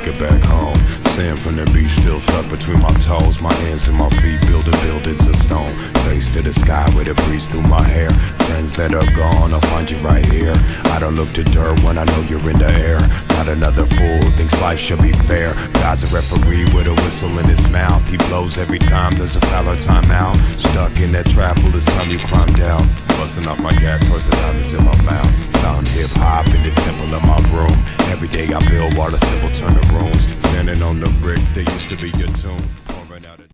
make it back home. Sand from the beach still stuck between my toes. My hands and my feet buildings of stone. Face to the sky with a breeze through my hair. Friends that are gone, I'll find you right here. I don't look to dirt when I know you're in the air. Not another fool who thinks life should be fair. God's a referee with a whistle in his mouth. He blows every time there's a foul or timeout. Stuck in that trap, well it's time you climbed out. Busting off my gas, towards the diamonds in my mouth. Found hip-hop in the temple of my room. Every day I build while the civil turn to rooms. Standing on the brick that used to be your tomb.